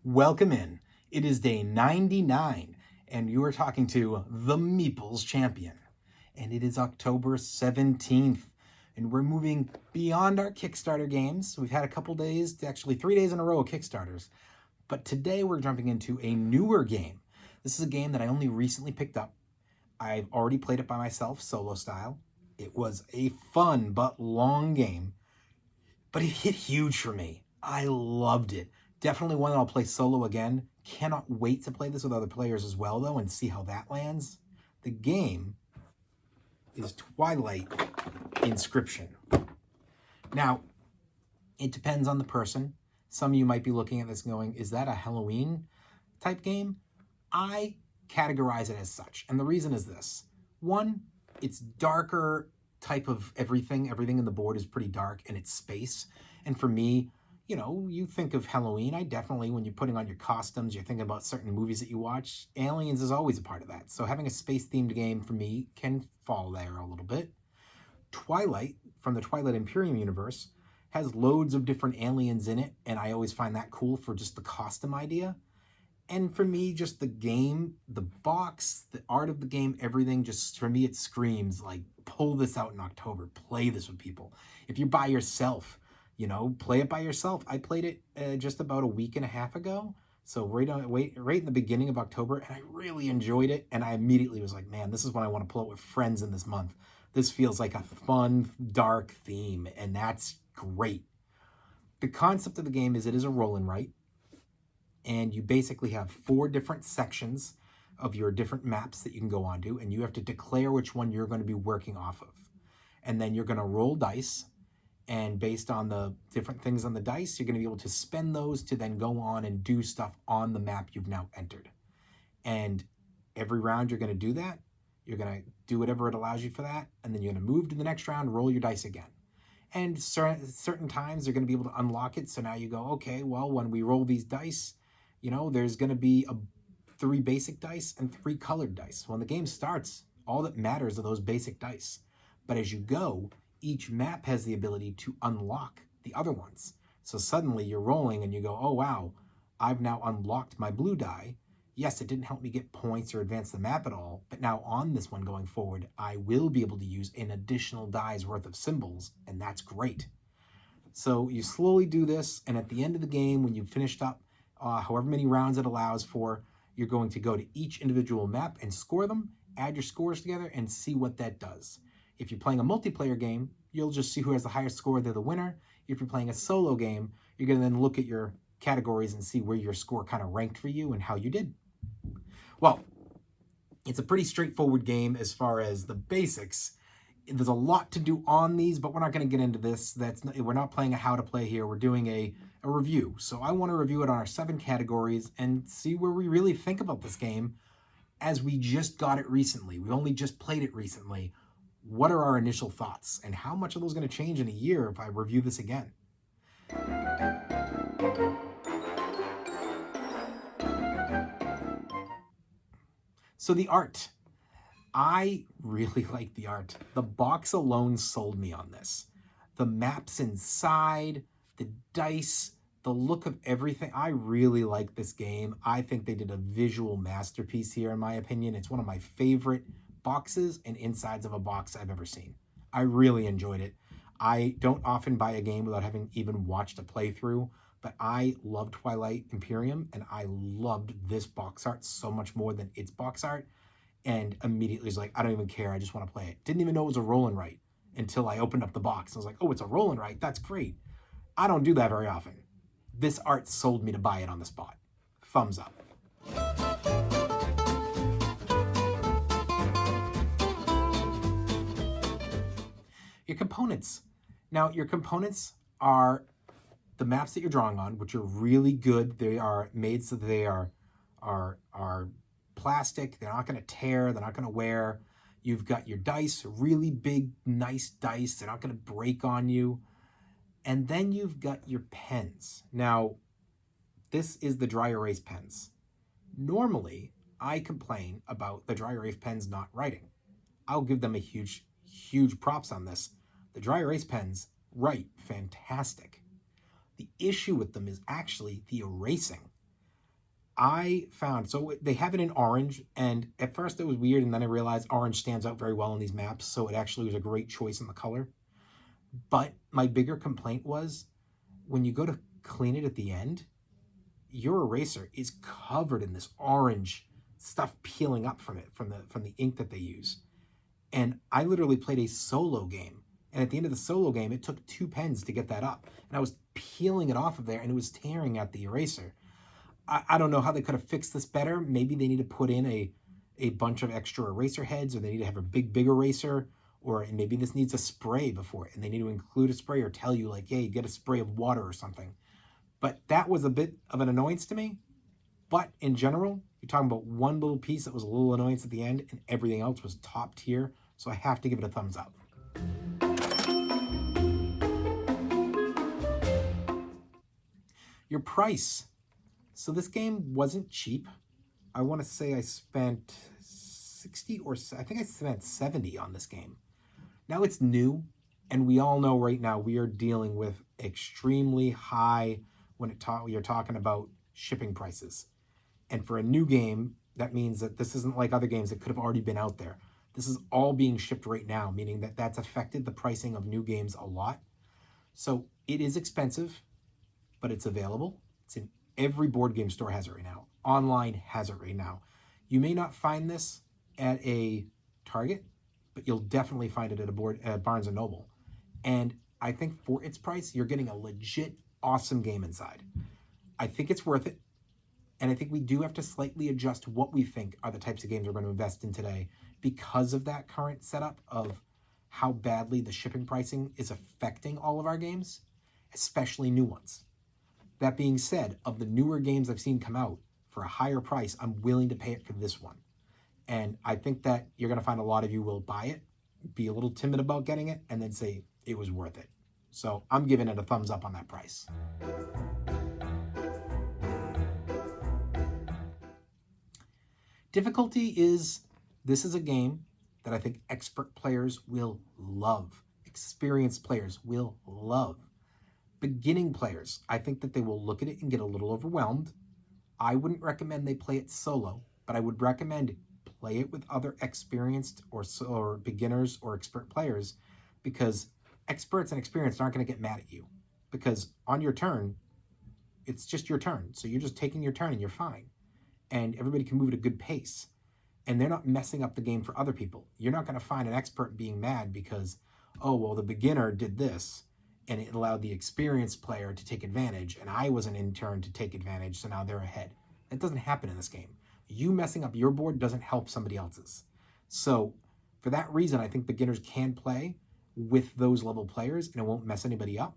Welcome in. It is day 99, and you are talking to the Meeples Champion. And it is October 17th, and we're moving beyond our Kickstarter games. We've had a couple days, actually 3 days in a row of Kickstarters. But today we're jumping into a newer game. This is a game that I only recently picked up. I've already played it by myself, solo style. It was a fun but long game, but it hit huge for me. I loved it. Definitely one that I'll play solo again. Cannot wait to play this with other players as well, though, and see how that lands. The game is Twilight Inscription. Now, it depends on the person. Some of you might be looking at this going, is that a Halloween type game? I categorize it as such, and the reason is this. One, it's darker type of everything. Everything in the board is pretty dark, and it's space. And for me, you know, you think of Halloween, I definitely, when you're putting on your costumes, you're thinking about certain movies that you watch, aliens is always a part of that. So having a space-themed game, for me, can fall there a little bit. Twilight, from the Twilight Imperium universe, has loads of different aliens in it, and I always find that cool for just the costume idea. And for me, just the game, the box, the art of the game, everything, just for me, it screams, like, pull this out in October, play this with people. If you're by yourself, you know, play it by yourself. I played it just about a week and a half ago. So right in the beginning of October, and I really enjoyed it. And I immediately was like, man, this is what I want to pull it with friends in this month. This feels like a fun, dark theme, and that's great. The concept of the game is it is a roll and write, and you basically have 4 different sections of your different maps that you can go onto, and you have to declare which one you're going to be working off of. And then you're going to roll dice. And based on the different things on the dice, you're going to be able to spend those to then go on and do stuff on the map you've now entered. And every round you're going to do that. You're going to do whatever it allows you for that. And then you're going to move to the next round, roll your dice again. And certain times you're going to be able to unlock it. So now you go, okay, well, when we roll these dice, you know, there's going to be 3 basic dice and 3 colored dice. When the game starts, all that matters are those basic dice. But as you go, each map has the ability to unlock the other ones. So suddenly you're rolling and you go, oh wow, I've now unlocked my blue die. Yes, it didn't help me get points or advance the map at all, but now on this one going forward, I will be able to use an additional die's worth of symbols, and that's great. So you slowly do this, and at the end of the game, when you've finished up however many rounds it allows for, you're going to go to each individual map and score them, add your scores together, and see what that does. If you're playing a multiplayer game, you'll just see who has the highest score, they're the winner. If you're playing a solo game, you're going to then look at your categories and see where your score kind of ranked for you and how you did. Well, it's a pretty straightforward game as far as the basics. There's a lot to do on these, but we're not going to get into this. We're not playing a how to play here. We're doing a review. So I want to review it on our 7 categories and see where we really think about this game as we just got it recently. We only just played it recently. What are our initial thoughts, and how much are those going to change in a year if I review this again? So the art. I really like the art. The box alone sold me on this. The maps inside, the dice, the look of everything. I really like this game. I think they did a visual masterpiece here, in my opinion. It's one of my favorite boxes and insides of a box I've ever seen. I really enjoyed it. I don't often buy a game without having even watched a playthrough, but I love Twilight Imperium, and I loved this box art so much more than its box art, and immediately was like, I don't even care, I just want to play it. Didn't even know it was a roll and write until I opened up the box. I was like, oh, it's a roll and write, that's great. I don't do that very often. This art sold me to buy it on the spot. Thumbs up. Your components. Now, your components are the maps that you're drawing on, which are really good. They are made so that they are plastic. They're not going to tear. They're not going to wear. You've got your dice, really big, nice dice. They're not going to break on you. And then you've got your pens. Now, this is the dry erase pens. Normally, I complain about the dry erase pens not writing. I'll give them a huge props on this. The dry erase pens write fantastic. The issue with them is actually the erasing. I found, so they have it in orange, and at first it was weird, and then I realized orange stands out very well on these maps, so it actually was a great choice in the color. But my bigger complaint was, when you go to clean it at the end, your eraser is covered in this orange stuff peeling up from it, from the ink that they use. And I literally played a solo game, and at the end of the solo game, it took 2 pens to get that up, and I was peeling it off of there, and it was tearing at the eraser. I don't know how they could have fixed this better. Maybe they need to put in a bunch of extra eraser heads, or they need to have a big eraser, or maybe this needs a spray before it, and they need to include a spray or tell you, like, hey, get a spray of water or something. But that was a bit of an annoyance to me. But in general, you're talking about one little piece that was a little annoyance at the end, and everything else was top tier. So I have to give it a thumbs up. Your price. So this game wasn't cheap. I want to say I spent 60 or I think I spent 70 on this game. Now it's new, and we all know right now we are dealing with extremely high when you're talking about shipping prices. And for a new game, that means that this isn't like other games that could have already been out there. This is all being shipped right now, meaning that that's affected the pricing of new games a lot. So it is expensive, but it's available. It's in every board game store has it right now. Online has it right now. You may not find this at a Target, but you'll definitely find it at Barnes & Noble. And I think for its price, you're getting a legit awesome game inside. I think it's worth it. And I think we do have to slightly adjust what we think are the types of games we're going to invest in today because of that current setup of how badly the shipping pricing is affecting all of our games, especially new ones. That being said, of the newer games I've seen come out for a higher price, I'm willing to pay it for this one. And I think that you're going to find a lot of you will buy it, be a little timid about getting it, and then say it was worth it. So I'm giving it a thumbs up on that price. Difficulty is, this is a game that I think expert players will love. Experienced players will love. Beginning players, I think that they will look at it and get a little overwhelmed. I wouldn't recommend they play it solo, but I would recommend play it with other experienced or beginners or expert players, because experts and experienced aren't going to get mad at you, because on your turn, it's just your turn. So you're just taking your turn and you're fine. And everybody can move at a good pace. And they're not messing up the game for other people. You're not going to find an expert being mad because, oh, well, the beginner did this and it allowed the experienced player to take advantage, and I wasn't in turn to take advantage, so now they're ahead. That doesn't happen in this game. You messing up your board doesn't help somebody else's. So for that reason, I think beginners can play with those level players and it won't mess anybody up.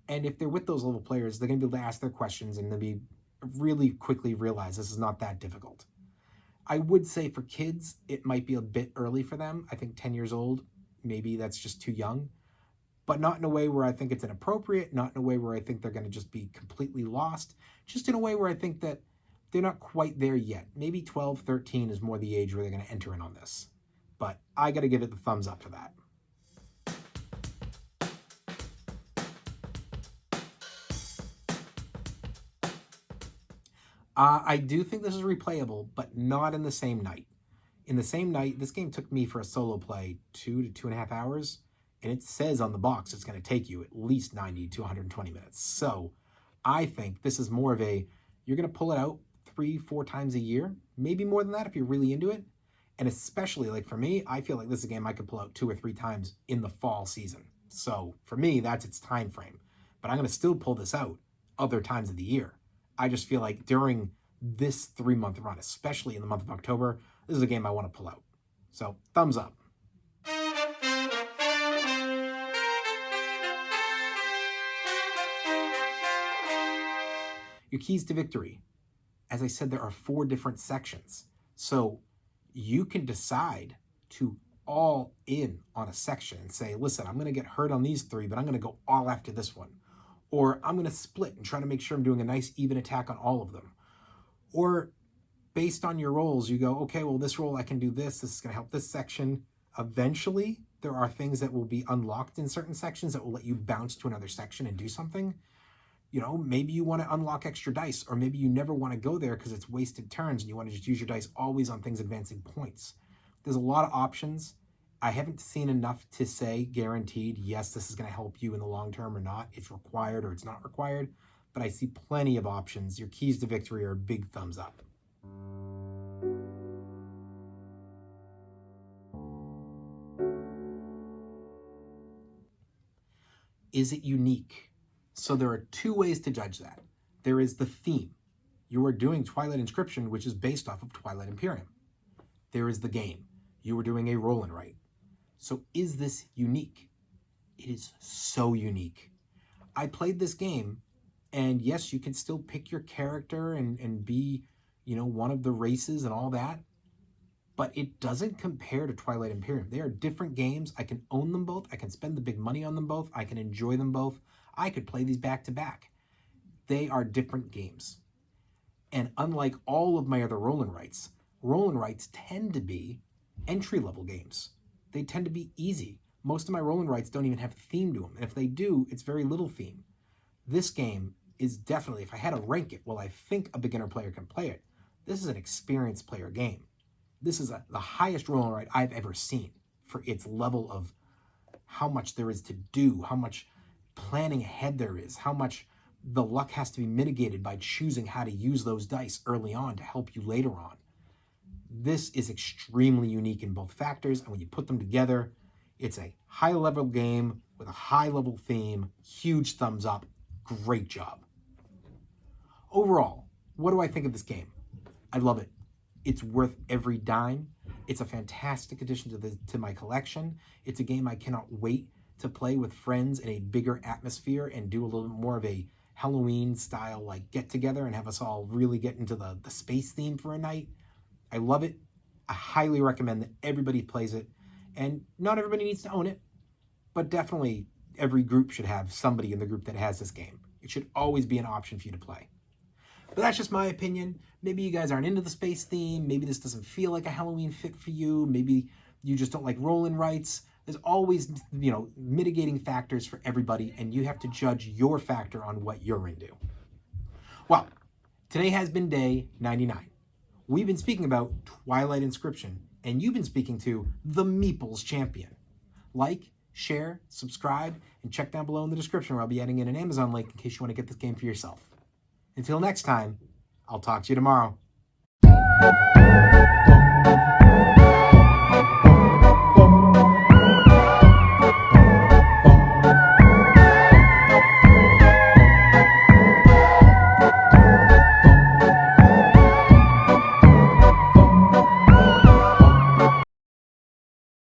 And if they're with those level players, they're going to be able to ask their questions and they'll be really quickly realize this is not that difficult. I would say for kids, it might be a bit early for them. I think 10 years old, maybe that's just too young. But not in a way where I think it's inappropriate, not in a way where I think they're going to just be completely lost, just in a way where I think that they're not quite there yet. Maybe 12, 13 is more the age where they're going to enter in on this. But I got to give it the thumbs up for that. I do think this is replayable, but not in the same night. In the same night, this game took me for a solo play 2 to 2.5 hours, and it says on the box it's going to take you at least 90 to 120 minutes. So I think this is more of a, you're going to pull it out 3-4 times a year, maybe more than that if you're really into it. And especially, like for me, I feel like this is a game I could pull out 2 or 3 times in the fall season. So for me, that's its time frame. But I'm going to still pull this out other times of the year. I just feel like during this 3-month run, especially in the month of October, this is a game I want to pull out. So thumbs up. Your keys to victory. As I said, there are 4 different sections. So you can decide to all in on a section and say, listen, I'm going to get hurt on these 3, but I'm going to go all after this one. Or I'm going to split and try to make sure I'm doing a nice even attack on all of them. Or based on your rolls, you go, okay, well, this roll I can do this. This is going to help this section. Eventually, there are things that will be unlocked in certain sections that will let you bounce to another section and do something. You know, maybe you want to unlock extra dice, or maybe you never want to go there because it's wasted turns and you want to just use your dice always on things advancing points. There's a lot of options. I haven't seen enough to say guaranteed, yes, this is going to help you in the long term or not. It's required or it's not required, but I see plenty of options. Your keys to victory are a big thumbs up. Is it unique? So there are two ways to judge that. There is the theme. You are doing Twilight Inscription, which is based off of Twilight Imperium. There is the game. You are doing a roll and write. So is this unique? It is so unique. I played this game, and yes, you can still pick your character and be, you know, one of the races and all that, but it doesn't compare to Twilight Imperium. They are different games. I can own them both. I can spend the big money on them both. I can enjoy them both. I could play these back to back. They are different games. And unlike all of my other roll and writes tend to be entry-level games. They tend to be easy. Most of my roll and writes don't even have theme to them. And if they do, it's very little theme. This game is definitely, if I had to rank it, well, I think a beginner player can play it. This is an experienced player game. This is the highest roll and write I've ever seen for its level of how much there is to do, how much planning ahead there is, how much the luck has to be mitigated by choosing how to use those dice early on to help you later on. This is extremely unique in both factors, and when you put them together, it's a high-level game with a high-level theme. Huge thumbs up. Great job. Overall, what do I think of this game? I love it. It's worth every dime. It's a fantastic addition to my collection. It's a game I cannot wait to play with friends in a bigger atmosphere and do a little bit more of a Halloween style like get together and have us all really get into the space theme for a night. I love it. I highly recommend that everybody plays it. And not everybody needs to own it, but definitely every group should have somebody in the group that has this game. It should always be an option for you to play. But that's just my opinion. Maybe you guys aren't into the space theme. Maybe this doesn't feel like a Halloween fit for you. Maybe you just don't like roll and writes. There's always, you know, mitigating factors for everybody, and you have to judge your factor on what you're into. Well, today has been day 99. We've been speaking about Twilight Inscription, and you've been speaking to the Meeples Champion. Like, share, subscribe, and check down below in the description where I'll be adding in an Amazon link in case you want to get this game for yourself. Until next time, I'll talk to you tomorrow.